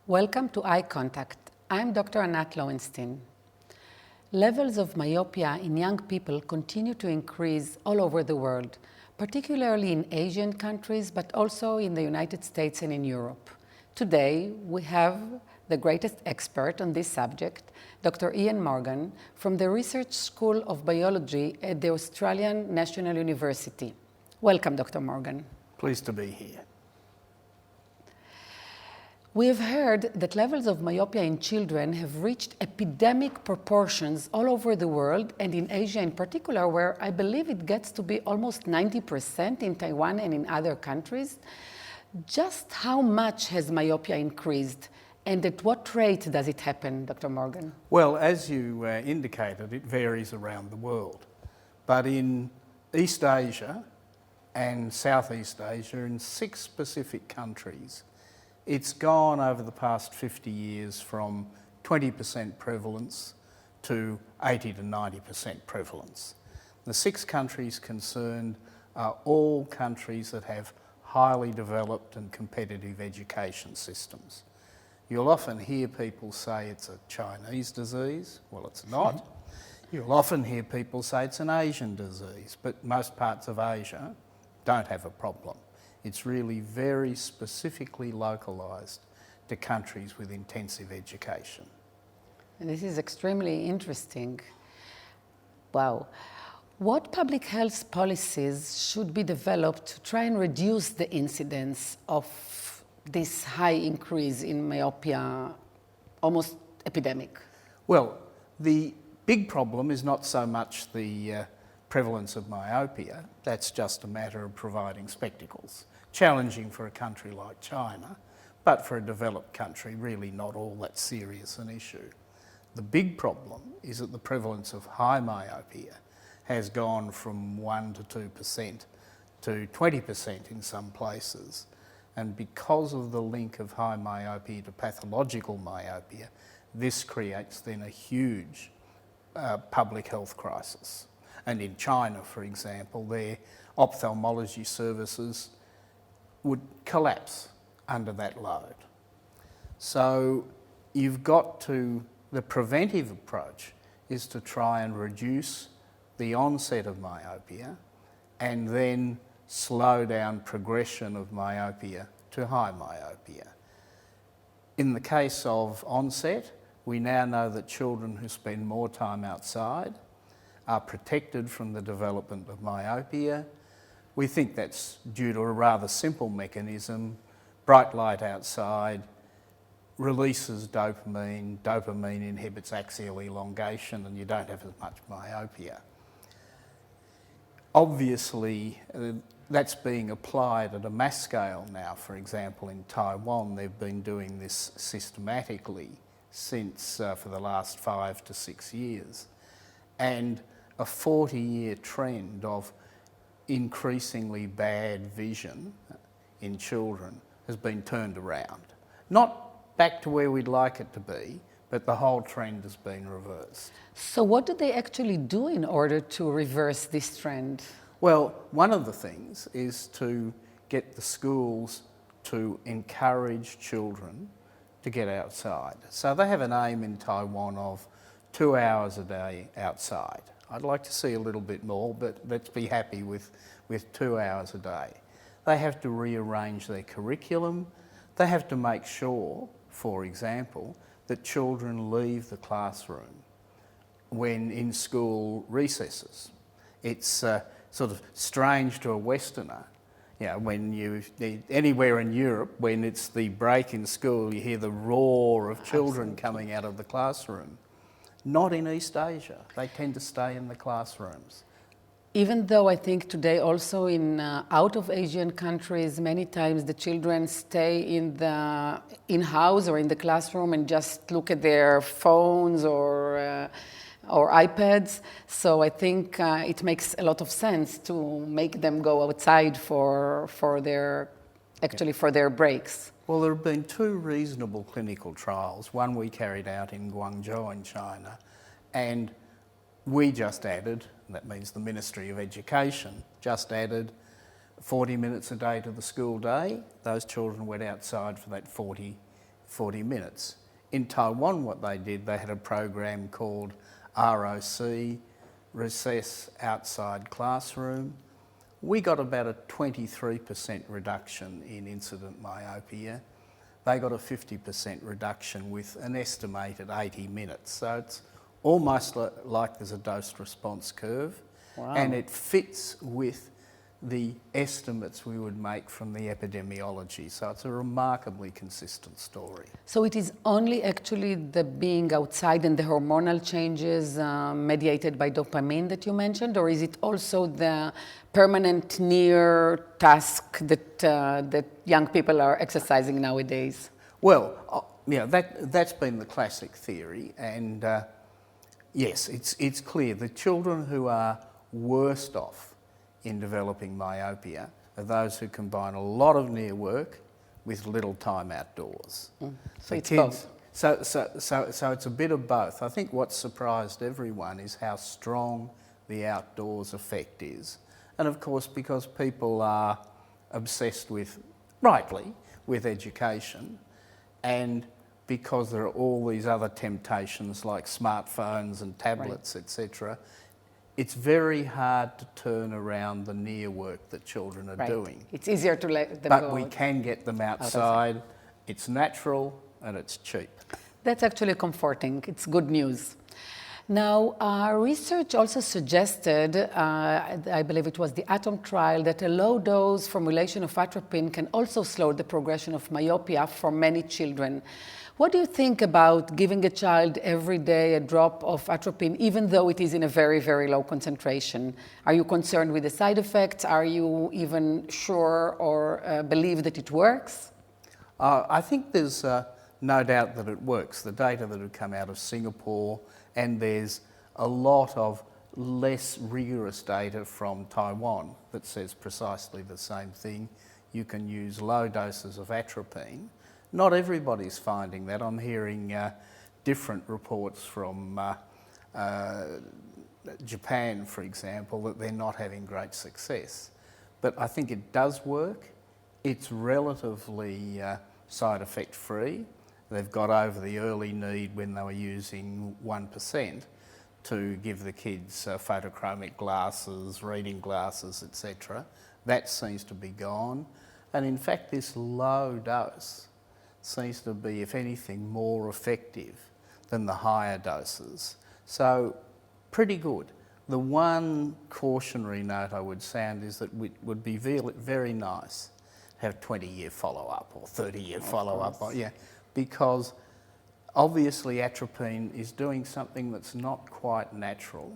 Welcome to Eye Contact. I'm Dr. Anat Loewenstein. Levels of myopia in young people continue to increase all over the world, particularly in Asian countries, but also in the United States and in Europe. Today, we have the greatest expert on this subject, Dr. Ian Morgan, from the Research School of Biology at the Australian National University. Welcome, Dr. Morgan. Pleased to be here. We have heard that levels of myopia in children have reached epidemic proportions all over the world, and in Asia in particular, where I believe it gets to be almost 90% in Taiwan and in other countries. Just how much has myopia increased, and at what rate does it happen, Dr. Morgan? Well, as you indicated, it varies around the world. But in East Asia and Southeast Asia, in 6 specific countries, it's gone over the past 50 years from 20% prevalence to 80 to 90% prevalence. The 6 countries concerned are all countries that have highly developed and competitive education systems. You'll often hear people say it's a Chinese disease. Well, it's not. You'll often hear people say it's an Asian disease, but most parts of Asia don't have a problem. It's really very specifically localised to countries with intensive education. And this is extremely interesting. Wow. What public health policies should be developed to try and reduce the incidence of this high increase in myopia, almost epidemic? Well, the big problem is not so much the prevalence of myopia. That's just a matter of providing spectacles. Challenging for a country like China, but for a developed country, really not all that serious an issue. The big problem is that the prevalence of high myopia has gone from 1 to 2% to 20% in some places. And because of the link of high myopia to pathological myopia, this creates then a huge public health crisis. And in China, for example, their ophthalmology services would collapse under that load. So you've got to, the preventive approach is to try and reduce the onset of myopia and then slow down progression of myopia to high myopia. In the case of onset, we now know that children who spend more time outside are protected from the development of myopia. We think that's due to a rather simple mechanism. Bright light outside releases dopamine. Dopamine inhibits axial elongation and you don't have as much myopia. Obviously, that's being applied at a mass scale now. For example, in Taiwan, they've been doing this systematically since for the last 5 to 6 years. And a 40-year trend of increasingly bad vision in children has been turned around. Not back to where we'd like it to be, but the whole trend has been reversed. So what do they actually do in order to reverse this trend? Well, one of the things is to get the schools to encourage children to get outside. So they have an aim in Taiwan of 2 hours a day outside. I'd like to see a little bit more, but let's be happy with 2 hours a day. They have to rearrange their curriculum. They have to make sure, for example, that children leave the classroom when in school recesses. It's sort of strange to a Westerner. You know, when anywhere in Europe, when it's the break in school, you hear the roar of children coming out of the classroom. Not in East Asia. They tend to stay in the classrooms. Even though I think today also in out of Asian countries, many times the children stay in-house or in the classroom and just look at their phones or iPads. So I think it makes a lot of sense to make them go outside for their breaks. Well, there have been 2 reasonable clinical trials. One we carried out in Guangzhou in China, and we just added, that means the Ministry of Education, just added 40 minutes a day to the school day. Those children went outside for that 40 40 minutes. In Taiwan, what they did, they had a program called ROC, Recess Outside Classroom. We got about a 23% reduction in incident myopia. They got a 50% reduction with an estimated 80 minutes. So it's almost like there's a dose-response curve. Wow. And it fits with the estimates we would make from the epidemiology. So it's a remarkably consistent story. So it is only actually the being outside and the hormonal changes mediated by dopamine that you mentioned, or is it also the permanent near task that young people are exercising nowadays? Well, yeah, that's been the classic theory, and yes, it's clear the children who are worst off in developing myopia are those who combine a lot of near work with little time outdoors. So it's both. So it's a bit of both. I think what surprised everyone is how strong the outdoors effect is. And of course, because people are obsessed with, rightly, with education, and because there are all these other temptations like smartphones and tablets, etc., it's very hard to turn around the near work that children are doing. It's easier to let them go. But we can get them outside. It's natural and it's cheap. That's actually comforting. It's good news. Now, research also suggested, I believe it was the ATOM trial, that a low-dose formulation of atropine can also slow the progression of myopia for many children. What do you think about giving a child every day a drop of atropine, even though it is in a very, very low concentration? Are you concerned with the side effects? Are you even sure or believe that it works? I think there's no doubt that it works. The data that have come out of Singapore, and there's a lot of less rigorous data from Taiwan that says precisely the same thing. You can use low doses of atropine. Not everybody's finding that. I'm hearing different reports from Japan, for example, that they're not having great success. But I think it does work. It's relatively side effect free. They've got over the early need when they were using 1% to give the kids photochromic glasses, reading glasses, etc. That seems to be gone. And in fact, this low dose seems to be, if anything, more effective than the higher doses. So, pretty good. The one cautionary note I would sound is that it would be very nice to have 20-year follow-up or 30-year follow-up. Yeah, because obviously atropine is doing something that's not quite natural,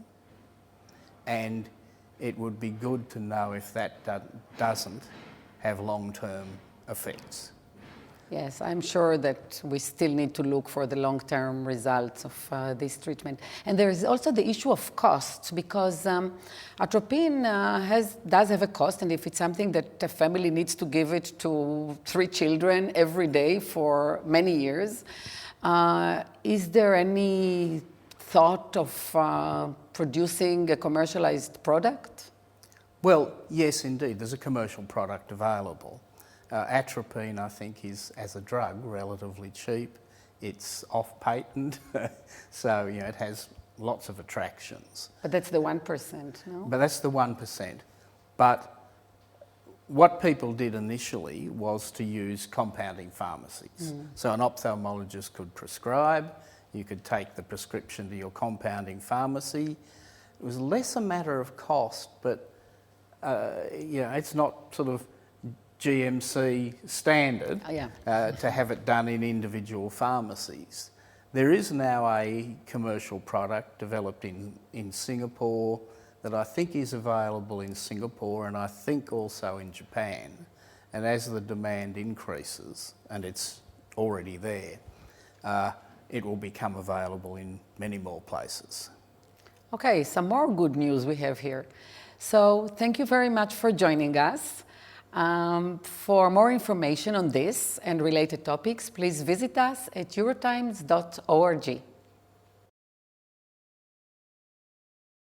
and it would be good to know if that doesn't have long-term effects. Yes, I'm sure that we still need to look for the long-term results of this treatment. And there is also the issue of cost, because atropine does have a cost, and if it's something that a family needs to give it to 3 children every day for many years, is there any thought of producing a commercialized product? Well, yes, indeed. There's a commercial product available. Atropine, I think, is, as a drug, relatively cheap. It's off patent, so it has lots of attractions. But that's the 1%, no? But that's the 1%. But what people did initially was to use compounding pharmacies. So an ophthalmologist could prescribe, you could take the prescription to your compounding pharmacy. It was less a matter of cost, but it's not sort of GMC standard to have it done in individual pharmacies. There is now a commercial product developed in Singapore that I think is available in Singapore and I think also in Japan. And as the demand increases, and it's already there, it will become available in many more places. Okay, some more good news we have here. So thank you very much for joining us. For more information on this and related topics, please visit us at euretimes.org.